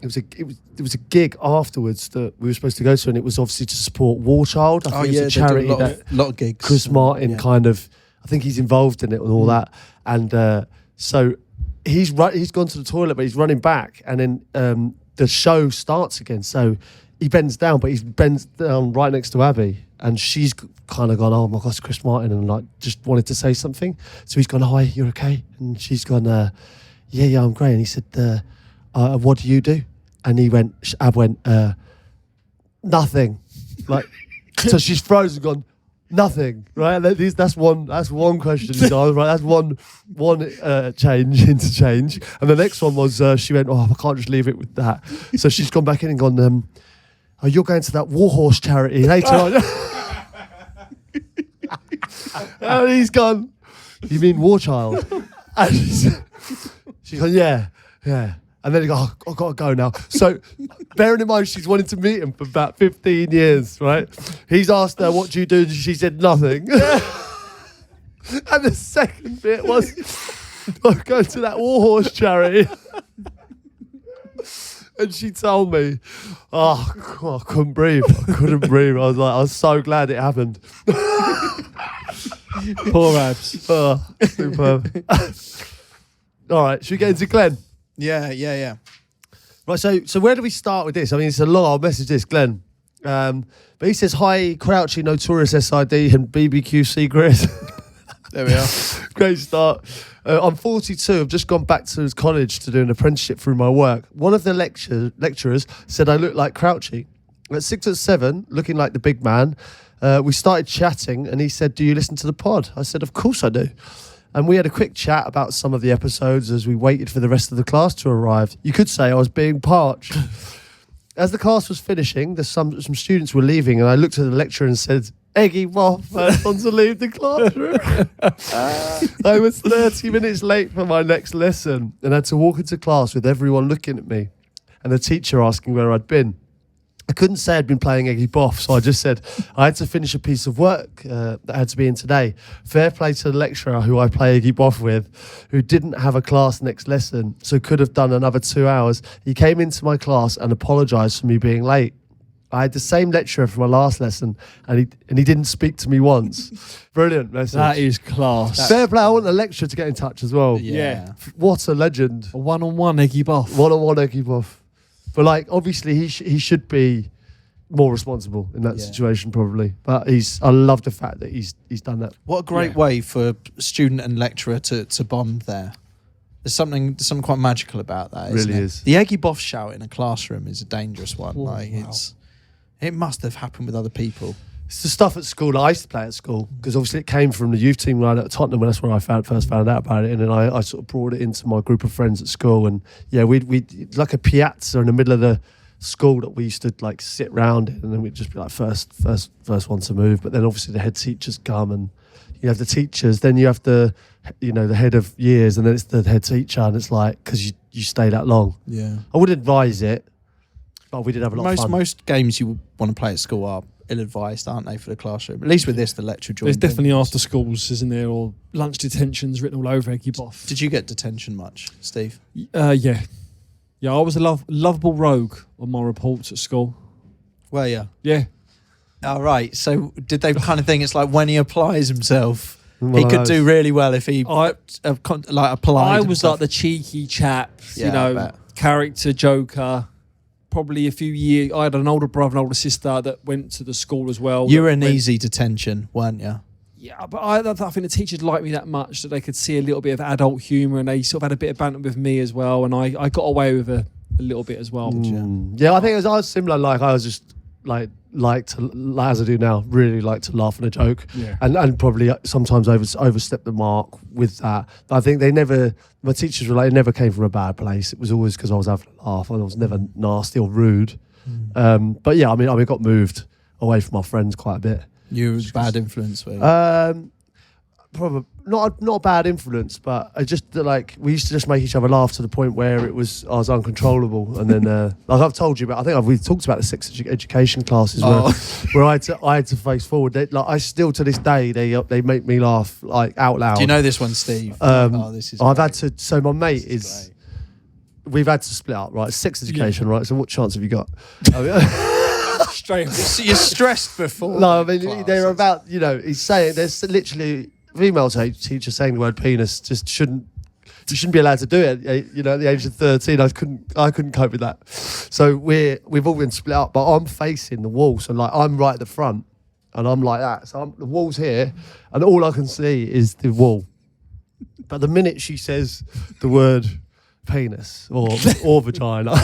It was a gig afterwards that we were supposed to go to, and it was obviously to support War Child. I think it's a charity that lot of gigs. Chris Martin kind of, I think he's involved in it and all that. And so he's gone to the toilet, but he's running back, and then the show starts again. So he bends down, but he bends down right next to Abby, and she's kind of gone, oh my gosh, Chris Martin, and like just wanted to say something. So he's gone, hi, you're okay? And she's gone, yeah, I'm great. And he said, what do you do? And Ab went, nothing. Like, so she's frozen, gone, nothing, right? That's one question. Right? That's one change, interchange. And the next one was she went, oh, I can't just leave it with that. So she's gone back in and gone, oh, you're going to that Warhorse charity later on. And he's gone, you mean War Child? And she's gone, yeah. And then he goes, oh, I've got to go now. So bearing in mind, she's wanted to meet him for about 15 years, right? He's asked her, what do you do? And she said, nothing. And the second bit was, I'm going to that Warhorse charity. And she told me, oh, God, I couldn't breathe. I was so glad it happened. Poor Abs. Oh, superb. All right, should we get into Glenn? Yeah. Right, so where do we start with this? I mean, it's a long old message, this, Glenn. But he says, hi, Crouchy, Notorious SID, and BBQ Secret. There we are. Great start. I'm 42. I've just gone back to college to do an apprenticeship through my work. One of the lecturers said I look like Crouchy. At 6'7", looking like the big man, we started chatting, and he said, do you listen to the pod? I said, of course I do. And we had a quick chat about some of the episodes as we waited for the rest of the class to arrive. You could say I was being parched. As the class was finishing, some students were leaving, and I looked at the lecturer and said, Eggy B, first one to leave the classroom. I was 30 minutes late for my next lesson and had to walk into class with everyone looking at me and the teacher asking where I'd been. I couldn't say I'd been playing Eggy B, so I just said I had to finish a piece of work that had to be in today. Fair play to the lecturer who I play Eggy B with, who didn't have a class next lesson, so could have done another 2 hours. He came into my class and apologised for me being late. I had the same lecturer for my last lesson, and he didn't speak to me once. Brilliant message. That is class. Fair play. I want the lecturer to get in touch as well. Yeah. What a legend. A one-on-one Eggy Buff. One-on-one Eggy Buff. But like, obviously, he should be more responsible in that situation, probably. But I love the fact that he's done that. What a great way for student and lecturer to bond there. There's something quite magical about that. Really isn't it? is. The Eggy Boff shout in a classroom is a dangerous one. Oh, wow. It must have happened with other people. It's the stuff at school that I used to play at school, because obviously it came from the youth team right at Tottenham, and that's where I first found out about it. And then I sort of brought it into my group of friends at school. And yeah, we'd like a piazza in the middle of the school that we used to like sit round in, and then we'd just be like first one to move. But then obviously the head teachers come, and you have the teachers, then you have the head of years, and then it's the head teacher, and it's like, because you stay that long. Yeah. I would advise it, but we did have a lot of fun. Most games you want to play at school are ill-advised, aren't they, for the classroom? At least with this, the lecture joined. There's definitely after schools, isn't there, or lunch detentions written all over Eggy Buff. Did you get detention much, Steve? Yeah. Yeah, I was a lovable rogue on my reports at school. Were you? Yeah. All right. So did they kind of think it's like when he applies himself, One he of could those. do really well if he applied I was himself? like the cheeky chap, Yeah, I bet. character joker. Probably a few years. I had an older brother and older sister that went to the school as well. You were an easy detention, weren't you? Yeah, but I think the teachers liked me that much that they could see a little bit of adult humour, and they sort of had a bit of banter with me as well, and I got away with a little bit as well. Yeah, I think I was similar. Like I was just like as I do now, really like to laugh at a joke, and probably sometimes overstep the mark with that. But I think my teachers were like, it never came from a bad place. It was always because I was having a laugh, and I was never nasty or rude. But yeah, I mean, I got moved away from my friends quite a bit. You were a bad influence, were you? Probably not a bad influence, but I just like we used to just make each other laugh to the point where I was uncontrollable. And then, like I've told you about, I think we've talked about the sex education classes where I had to face forward. I still to this day they make me laugh like out loud. Do you know this one, Steve? This is. I've great. had to. So my mate is. We've had to split up, right? Sex education, right? So what chance have you got? Straight. So you're stressed before. No, I mean they're about. He's saying there's literally female teacher saying the word penis just shouldn't. You shouldn't be allowed to do it. At the age of 13, I couldn't cope with that. So we've all been split up, but I'm facing the wall, so like I'm right at the front. and I'm like that. So the wall's here, and all I can see is the wall. But the minute she says the word penis or vagina,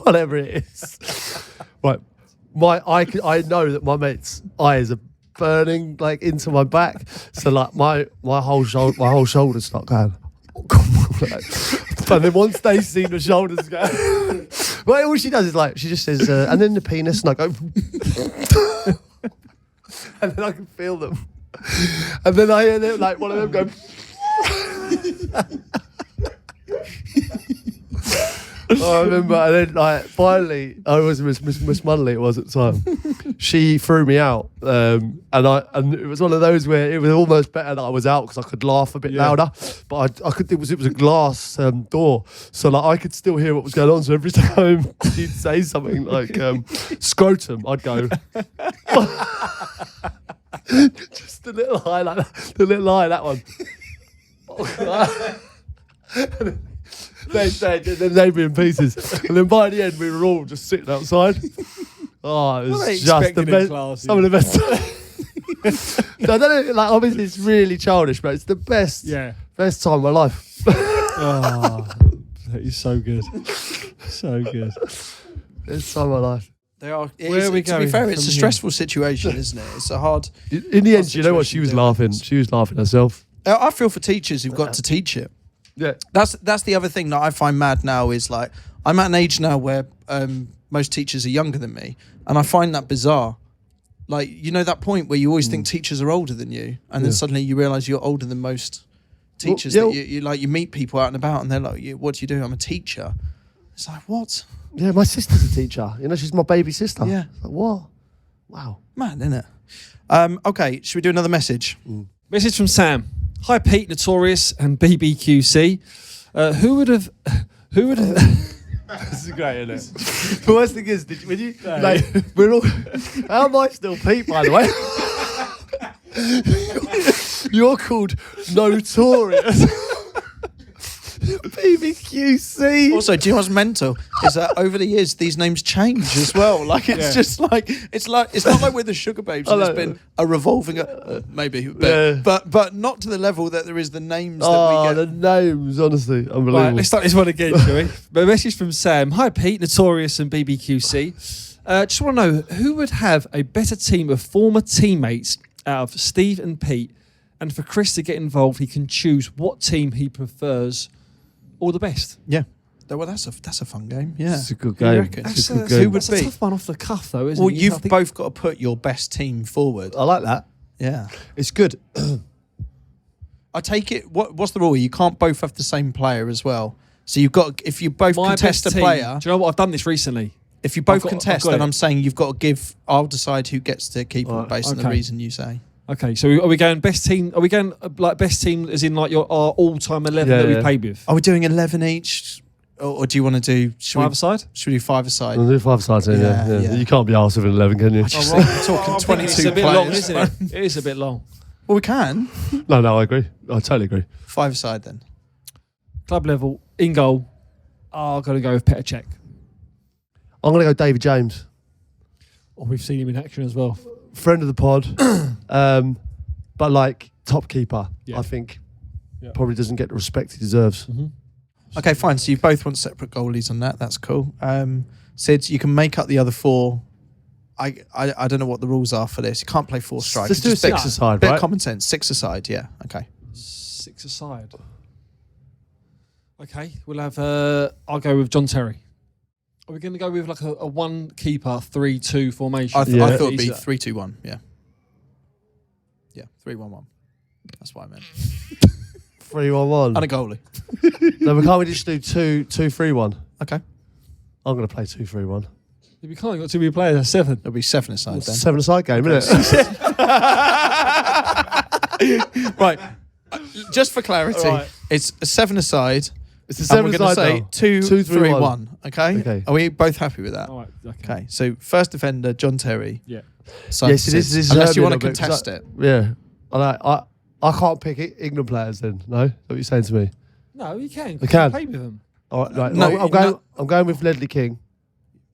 whatever it is, right, I know that my mate's eyes are burning like into my back. So like my whole shoulders start going. And then once they see the shoulders go, well, all she does is like she just says, and then the penis, and I go, and then I can feel them, and then I hear them, like one of them go. I remember, and then like finally, I was Miss Munnelly. It was at the time. She threw me out, and it was one of those where it was almost better that I was out because I could laugh a bit louder. But I could. It was a glass door, so like I could still hear what was going on. So every time she'd say something like scrotum, I'd go. Just a little high like that. The little high, that one. They'd be in pieces, and then by the end we were all just sitting outside. Oh, it was just the best. Some of the best. So I don't know, like obviously it's really childish, but it's the best. Yeah. Best time of my life. Oh, that is so good, so good. Best time of my life. They are. Where are we to going be fair, it's from a here? stressful situation, isn't it? It's a hard. In the end, you know what? She was laughing. She was laughing herself. I feel for teachers who've got to teach it. Yeah. That's the other thing that I find mad now is like I'm at an age now where most teachers are younger than me, and I find that bizarre. Like, you know that point where you always think teachers are older than you, and then suddenly you realise you're older than most teachers. Well, that you like, you meet people out and about, and they're like, "What do you do?" I'm a teacher. It's like, what? Yeah, my sister's a teacher. You know, she's my baby sister. Yeah. It's like, what? Wow. Man, isn't it? Okay, should we do another message? Message from Sam. Hi Pete, Notorious, and BBQC. Who would have? This is great, isn't it? The worst thing is, when you like, we're all. How am I still Pete, by the way? You're called Notorious. BBQC. Also, do you know what's mental? Is that over the years these names change as well. Like it's just like it's not like we're the Sugar Babes. And there's been a revolving, maybe, but not to the level that there is the names that we get. The names, honestly, unbelievable. Right, let's start this one again, shall we? A message from Sam. Hi Pete, Notorious, and BBQC. Just want to know who would have a better team of former teammates out of Steve and Pete, and for Chris to get involved, he can choose what team he prefers. All the best. Yeah. Well, that's a fun game. Yeah. It's a good Who you game. reckon? It's a good Who game. would That's be? a tough one off the cuff, though, isn't Well, it? you've both got to put your best team forward. I like that. Yeah. It's good. I take it. What's the rule? You can't both have the same player as well. So you've got, if you both My contest best a team- player, Do you know what? I've done this recently. if you both I've contest, got then it. I'm saying you've got to give. I'll decide who gets to keep them Right, based on the okay. reason you say. Okay, so are we going best team? Are we going like best team as in like our all-time 11 that we played with? Are we doing 11 each, or do you want to do Five aside? Should we do 5 aside? We'll do 5 sides in, yeah. Yeah. You can't be arsed with an 11, can you? I'm talking 22 It's a bit players. long, isn't it? It is a bit long. Well, we can No, I agree. I totally agree. 5 aside then. Club level, in goal. I've got to go with Petr Cech. I'm going to go David James. Oh, we've seen him in action as well. Friend of the pod. But like, top keeper, Yeah. I think. Yeah. Probably doesn't get the respect he deserves. Mm-hmm. Okay, fine. So you both want separate goalies on that. That's cool. Sid, you can make up the other 4. I don't know what the rules are for this. You can't play 4 strikers. Let's do a Just bit- 6 aside, Bit of right? common sense. 6 aside, yeah. Okay. 6 aside. Okay, we'll have. I'll go with John Terry. Are we going to go with like a one keeper 3-2 formation? I Yeah. thought it'd be Easier. 3-2-1. Yeah. Yeah, 3-1-1. That's what I meant. 3-1-1. And a goalie. No, but can't we just do 2-3-1? Okay. I'm going to play 2-3-1. We can't got too many players. That's 7. It'll be 7 aside then. 7 aside game, isn't it? Right. Just for clarity, Right. it's a 7 aside. It's a And we're 7 going to aside say now. 2-3-1. Okay? Okay. Are we both happy with that? All right. Okay. So first defender, John Terry. Yeah. Side Yes, to this Sid. is Unless you hurt me want a to little bit, 'cause contest it. Yeah. I can't pick England players then, no? Is that what you're saying to me? No, you can. I can. Play with them. All right, right. No, I'm going with Ledley King.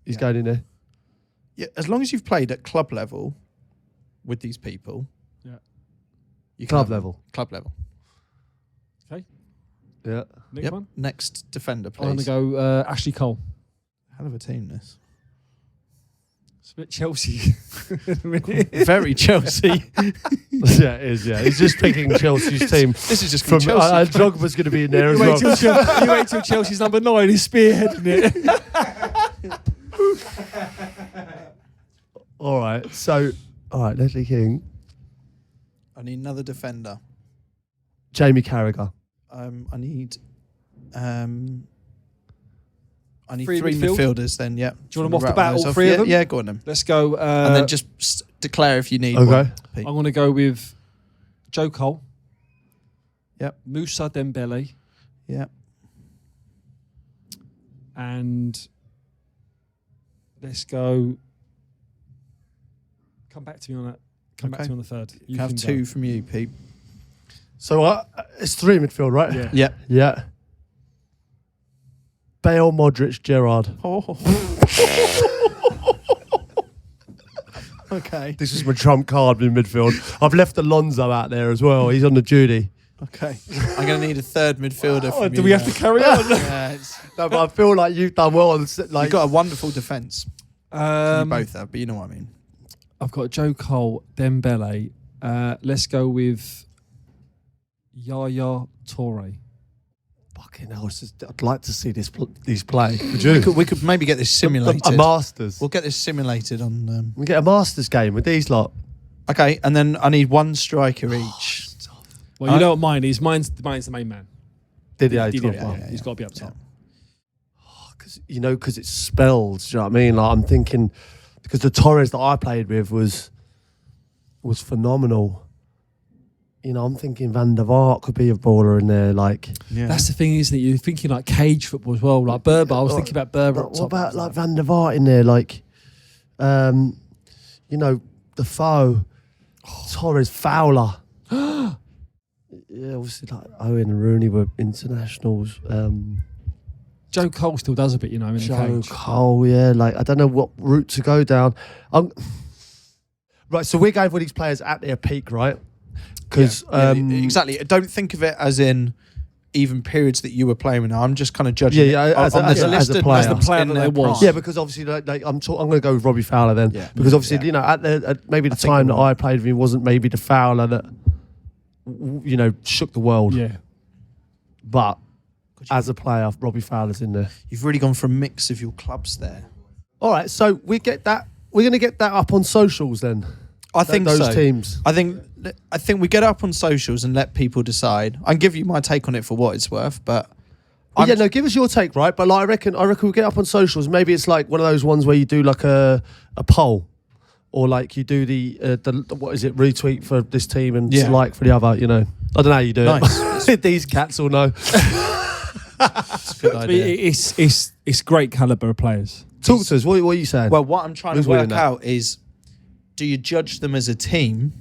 He's going in there. Yeah, as long as you've played at club level, with these people. Yeah. You can Club have them. level. Club level. Okay. Yeah. Next one. Next defender, I'm going please. to go Ashley Cole. Hell of a team, this. It's a bit Chelsea. Very Chelsea. Yeah, it is. Yeah, he's just picking Chelsea's team. This is just From Chelsea. Drogba's going to be in there as you, well. wait till Chelsea's number 9. He's spearheading it. All right. So, Leslie King, I need another defender. Jamie Carragher. I need Three three midfield? midfielders then, yeah. Do you want them off the Rattle bat, those all off? three of Yeah, them? Yeah, go on them. Let's go. And then just declare if you need Okay. one. Pete. I'm going to go with Joe Cole. Yep. Moussa Dembele. Yeah. And let's go. Come back to me on that. Come back to me on the third. You have can two go. from you, Pete. So it's 3 midfield, right? Yeah. Yeah. Yeah. Bale, Modric, Gerrard. Oh. Okay. This is my trump card in midfield. I've left Alonso out there as well. He's on the duty. Okay. I'm going to need a third midfielder from Do you we have now. to carry on? Yeah, No, but I feel like you've done well. On, like, you've got a wonderful defence. You both have, but you know what I mean. I've got Joe Cole, Dembele. Let's go with Yaya Toure. fucking hell, I'd like to see these play. Would you? We could maybe get this simulated. A Masters. We'll get this simulated on. We get a Masters game with these lot. Okay, and then I need one striker each. Well, you know what mine is. Mine's the main man. Didier Didier, Drogba. yeah. He's got to be up top. Because it's spelled. Do you know what I mean? Like I'm thinking, because the Torres that I played with was phenomenal. You know, I'm thinking Van der Vaart could be a baller in there. Like, Yeah. That's the thing, isn't it? You're thinking like cage football as well. Like Berber. I was thinking about Berber up what top. about like Van der Vaart in there? Like, you know, Defoe, Torres, Fowler. Yeah, obviously like Owen and Rooney were internationals. Joe Cole still does a bit, you know, in the Joe cage. Cole, yeah. Like, I don't know what route to go down. Right, so we're going for these players at their peak, right? Because exactly. Don't think of it as in even periods that you were playing with. I'm just kind of judging. Yeah, it as on a this player. listed As the names player in that their there was. prime. yeah, because obviously, like I'm going to go with Robbie Fowler then, Yeah. because obviously, Yeah. you know, at maybe the I think time you're that right. I played with him wasn't maybe the Fowler that, you know, shook the world. Yeah. But as a player, Robbie Fowler's in there. You've really gone for a mix of your clubs there. All right, so we get that. We're going to get that up on socials then. I think those so. teams. I think we get up on socials and let people decide. I can give you my take on it for what it's worth, but Yeah, no, give us your take, right? But like, I reckon we'll get up on socials. Maybe it's like one of those ones where you do like a poll, or like you do the what is it, retweet for this team and Yeah. like for the other. You know, I don't know how you do Nice. it. These cats all know. it's a good I mean, idea. it's great caliber of players. Talk to us. What are you saying? Well, what I'm trying Who's to work winning that? out is, do you judge them as a team,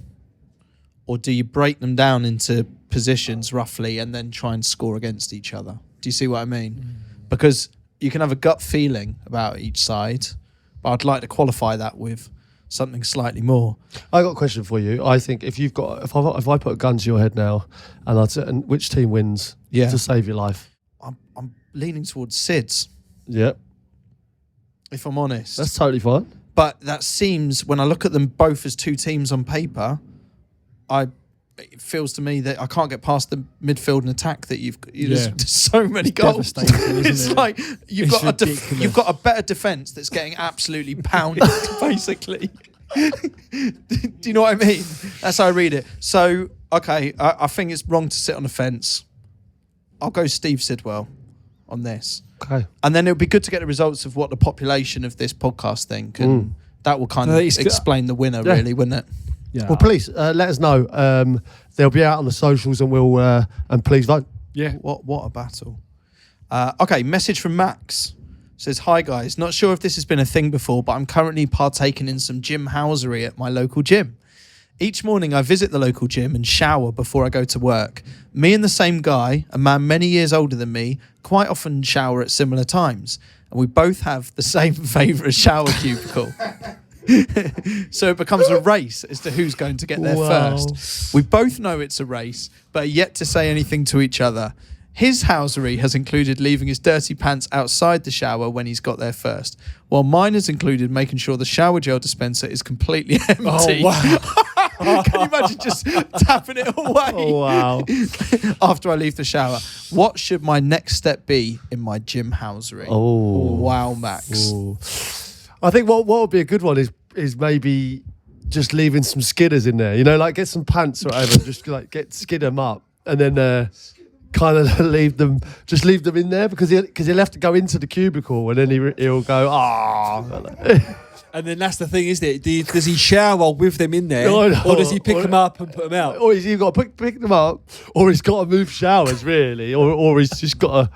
or do you break them down into positions roughly and then try and score against each other? Do you see what I mean? Because you can have a gut feeling about each side, but I'd like to qualify that with something slightly more. I got a question for you. I think if I put a gun to your head now, and which team wins Yeah. to save your life? I'm leaning towards Sid's, Yep, if I'm honest. that's totally fine. But that seems, when I look at them both as two teams on paper, it feels to me that I can't get past the midfield and attack that there's so many goals. devastating, isn't It's it? like you've It's got ridiculous. you've got a better defense that's getting absolutely pounded, basically. Do you know what I mean? That's how I read it. So, okay, I think it's wrong to sit on the fence. I'll go Steve Sidwell on this. Okay. And then it would be good to get the results of what the population of this podcast think, and that will kind of explain the winner, Yeah. really, wouldn't it? Yeah. Well, please let us know. They'll be out on the socials, and we'll and please vote. Yeah. What a battle. Okay, message from Max. Says, hi guys, not sure if this has been a thing before, but I'm currently partaking in some gym housery at my local gym. Each morning I visit the local gym and shower before I go to work. Me and the same guy, a man many years older than me, quite often shower at similar times. And we both have the same favourite shower cubicle. So it becomes a race as to who's going to get there first. We both know it's a race, but are yet to say anything to each other. His housery has included leaving his dirty pants outside the shower when he's got there first, while mine has included making sure the shower gel dispenser is completely empty. Oh, wow. Can you imagine just tapping it away? Oh, wow. After I leave the shower. What should my next step be in my gym housery? Oh. Wow, Max. Ooh. I think what would be a good one is maybe just leaving some skidders in there. You know, like get some pants or whatever, just like skid them up, and then kind of leave them in there because he'll have to go into the cubicle, and then he'll go And then that's the thing, isn't it? Does he shower with them in there, No, or does he pick them up and put them out? Or he's either got to pick them up, or he's got to move showers really, or he's just got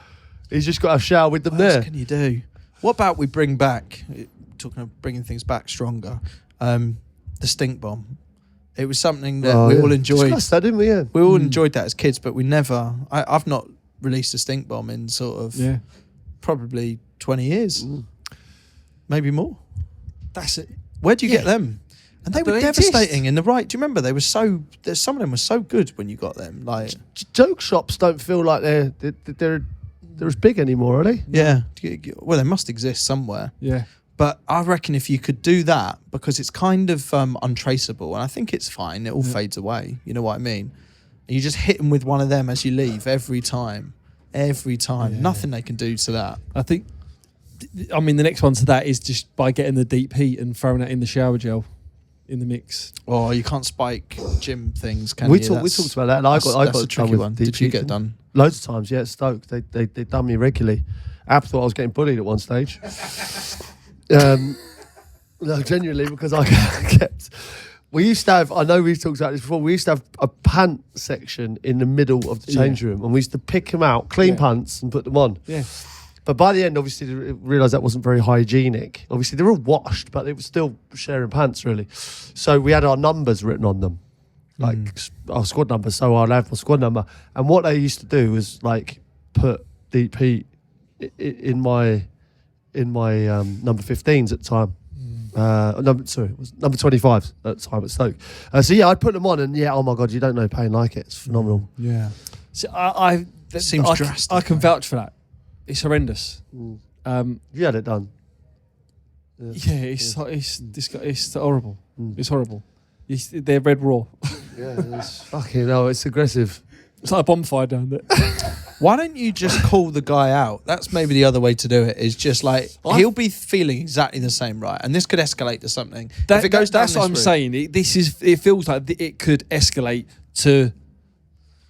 to shower with them What there. else can you do? What about we bring back, talking of bringing things back stronger, the stink bomb? It was something that we all enjoyed. Discussed that, didn't we? Yeah. We all enjoyed that as kids, but we never. I've not released a stink bomb in sort of probably 20 years, maybe more. That's it. Where'd you get them? And they But were they devastating in the right. Do you remember they were so? Some of them were so good when you got them. Like Joke shops don't feel like they're as big anymore, are they? yeah, well they must exist somewhere. Yeah. But I reckon if you could do that, because it's kind of untraceable, and I think it's fine, it all fades away. You know what I mean? And you just hit them with one of them as you leave every time. Nothing they can do to that. I think, the next one to that is just by getting the deep heat and throwing it in the shower gel in the mix. Oh, you can't spike gym things, can We you? talked about that, and I got a done tricky with one. deep Did you heat get done? loads of times? Yeah, at Stoke. They done me regularly. Ab thought I was getting bullied at one stage. No, genuinely, because I kept. We used to have. I know we've talked about this before. We used to have a pant section in the middle of the change room, and we used to pick them out, clean pants, and put them on. Yeah. But by the end, obviously, they realised that wasn't very hygienic. Obviously, they were all washed, but they were still sharing pants, really. So we had our numbers written on them, like our squad numbers. So I'd have my squad number. And what they used to do was like put deep heat in my number 15s at the time. It was number 25s at the time at Stoke. So yeah, I'd put them on, and oh my god, you don't know pain like it. It's phenomenal. Yeah. So that seems drastic. I can vouch for that. It's horrendous. You had it done. It's horrible. It's horrible. They're red raw. Yeah, it's fucking hell. It's aggressive. It's like a bonfire down there. Why don't you just call the guy out? That's maybe the other way to do it. Is just like he'll be feeling exactly the same, right? And this could escalate to something. If it goes down, that's what I'm saying. It feels like it could escalate to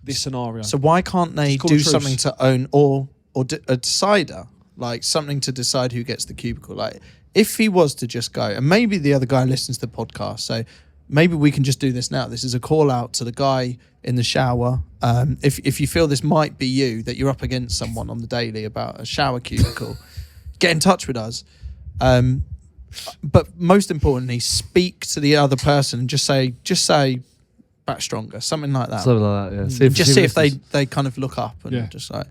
this scenario. So why can't they Just call do a truce. something to own or a decider, like something to decide who gets the cubicle? Like if he was to just go, and maybe the other guy listens to the podcast, so maybe we can just do this now. This is a call out to the guy in the shower. If you feel this might be you, that you're up against someone on the daily about a shower cubicle, get in touch with us. But most importantly, speak to the other person and just say back stronger, something like that. Something like that, yeah. See if they kind of look up and just like,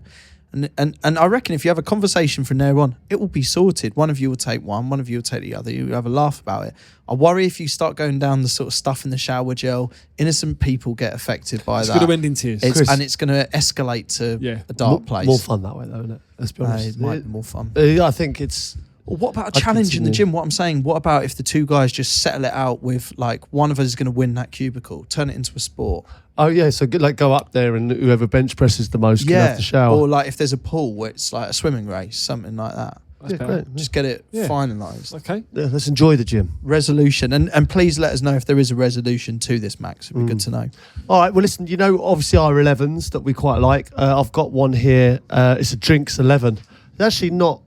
and I reckon if you have a conversation from there on, it will be sorted. One of you will take one of you will take the other. You have a laugh about it. I worry if you start going down the sort of stuff in the shower gel, innocent people get affected by it's that. going to end in tears. And it's going to escalate to a dark place. More fun that way, though, isn't it? Let's be honest. It might be more fun. I think it's. Well, what about a challenge in the gym? What I'm saying, what about if the two guys just settle it out with like one of us is going to win that cubicle, turn it into a sport? Oh yeah, so good, like go up there and whoever bench presses the most can have the shower. Or like if there's a pool where it's like a swimming race, something like that. That's better. Great. Just get it finalised. Okay. Yeah, let's enjoy the gym. Resolution. And please let us know if there is a resolution to this, Max. It'd be good to know. All right, well, listen, obviously our 11s that we quite like. I've got one here. It's a Drinks 11. It's actually not,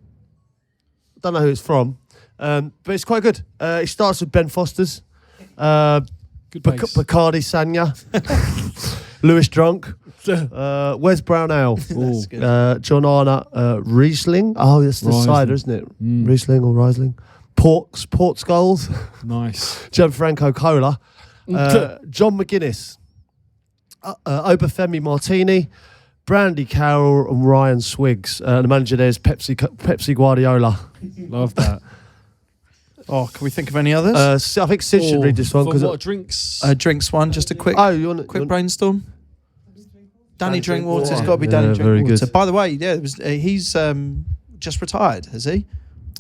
I don't know who it's from, but it's quite good. It starts with Ben Foster's. Good base. Bacardi Sanya. Lewis Drunk. Wes Brown Ale. John Arnott. Riesling. Oh, that's the Riesling. cider, isn't it? Riesling or Riesling. Port Skulls. Nice. Gianfranco Cola. John McGuinness. Obafemi Martini. Brandy Carroll and Ryan Swiggs. The manager there is Pepsi Guardiola. Love that. Oh, can we think of any others? I think Sid should read this one because because drinks. Drinks one, just a quick brainstorm. Danny Drinkwater's got to be Danny Drinkwater. By the way, he's just retired, has he?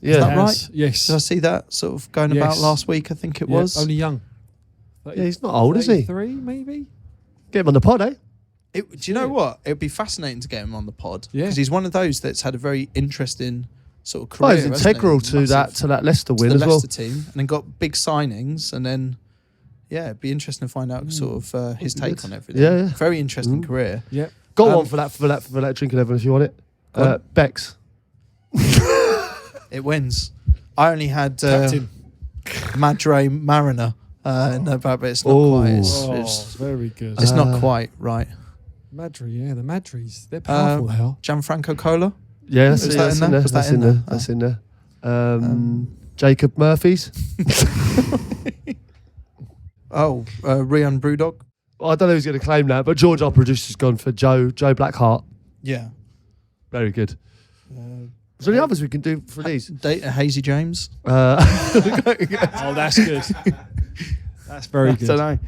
Yeah, is that right? Yes. Did I see that sort of going about last week? I think it was. Only young. Yeah, he's not old, is he? 3 maybe. Get him on the pod, eh? Do you know what? It would be fascinating to get him on the pod because Yeah. he's one of those that's had a very interesting sort of career. He's integral to that Leicester win as well. Leicester team, and then got big signings, and then it'd be interesting to find out sort of his take on everything. Yeah. Very interesting career. Yeah. Got one for that drink 11 if you want it. Bex. It wins. I only had Captain. Madre Mariner in there, but it's not quite. It's Very good. it's not quite right. Madry, the Madries. They're powerful, they are. Gianfranco Cola. Yeah, Was that in there? Was that in there? That's in there. Jacob Murphy's. Rian Brewdog. I don't know who's going to claim that, but George, our producer's gone for Joe Blackheart. Yeah. Very good. Is there any others we can do for these? Hazy James. Oh, that's good. That's very good. I don't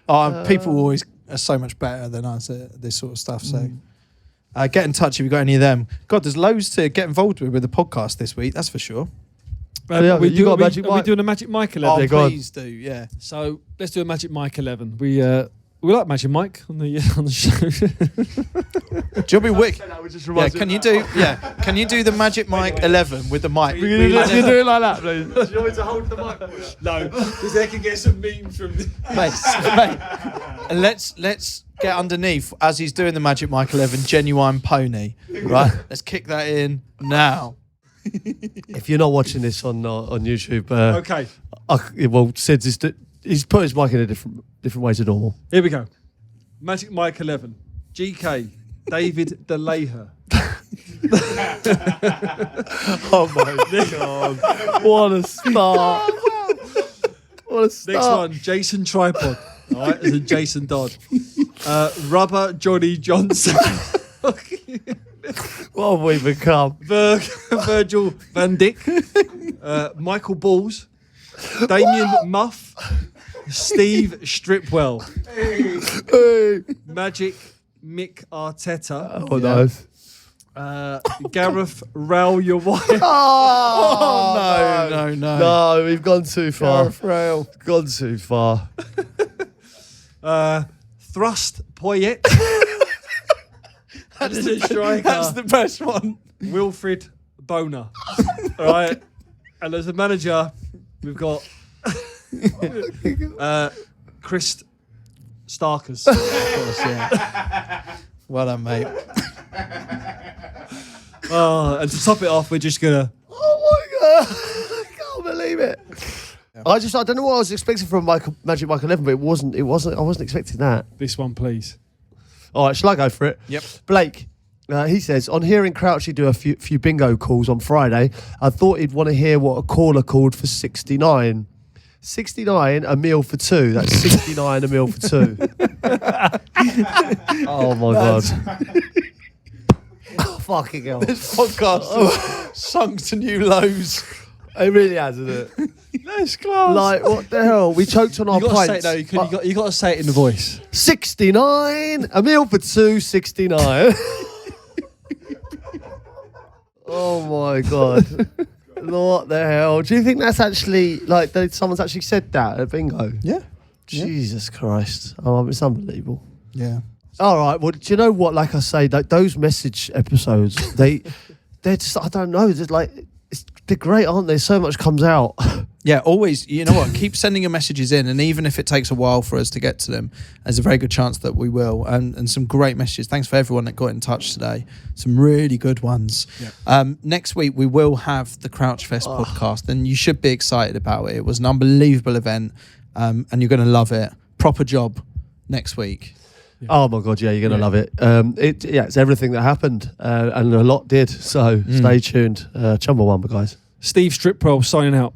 know. People always are so much better than us at this sort of stuff. So get in touch if you've got any of them. God, there's loads to get involved with the podcast this week, that's for sure. Yeah, Are we doing a Magic Mike 11? Oh, please do, yeah. So let's do a Magic Mike 11. We like Magic Mike on the show. Do you want me wick? Yeah, can you do the Magic Mike 11 with the mic? You do it like that, please. Do you want me to hold the mic? No, because they can get some memes from the mate. And let's get underneath as he's doing the Magic Mike 11 genuine pony. Right? Let's kick that in now. If you're not watching this on YouTube, Okay. Sid's he's put his mic in a different way to normal. Here we go. Magic Mike 11. GK. David DeLaher. Oh my God. What a start. What a start. Next one. Jason Tripod. All right, as in Jason Dodd. Rubber Johnny Johnson. What have we become? Virgil van Dijk. Michael Balls. Damien Muff. Steve Stripwell. Magic Mick Arteta. Oh, nice. Gareth Raul your wife. Oh, no. No, we've gone too far. Gareth Rail. Gone too far. Thrust Poyet. That's the best one. Wilfred Boner. All right. And as a manager, we've got Chris Starkers. Of course, yeah. Well done, mate. And to top it off, we're just gonna. Oh my God! I can't believe it. Yeah. I don't know what I was expecting from Magic Mike 11, but it wasn't. I wasn't expecting that. This one, please. All right, shall I go for it? Yep. Blake. He says, on hearing Crouchy do a few bingo calls on Friday, I thought he'd want to hear what a caller called for 69. 69, a meal for two. That's 69, a meal for two. Oh, my God. Oh, fucking hell. This podcast has sunk to new lows. It really has, isn't it? That's class. Like, what the hell? We choked on our pints. You got to say it in the voice. 69, a meal for two, 69. Oh my God. What the hell? Do you think that's actually, like, someone's actually said that at bingo? Yeah. Jesus Christ. Oh, it's unbelievable. Yeah. All right. Well, do you know what? Like I say, those message episodes, they're just, I don't know. They're great, aren't they? So much comes out. Yeah, always, you know what, keep sending your messages in, and even if it takes a while for us to get to them, there's a very good chance that we will, and some great messages. Thanks for everyone that got in touch today. Some really good ones. Yeah. Next week, we will have the Crouchfest podcast, and you should be excited about it. It was an unbelievable event, and you're going to love it. Proper job next week. Yeah. Oh my God, yeah, you're going to love it. It's everything that happened, and a lot did, so stay tuned. Chumbawamba, guys. Steve Stripwell signing out.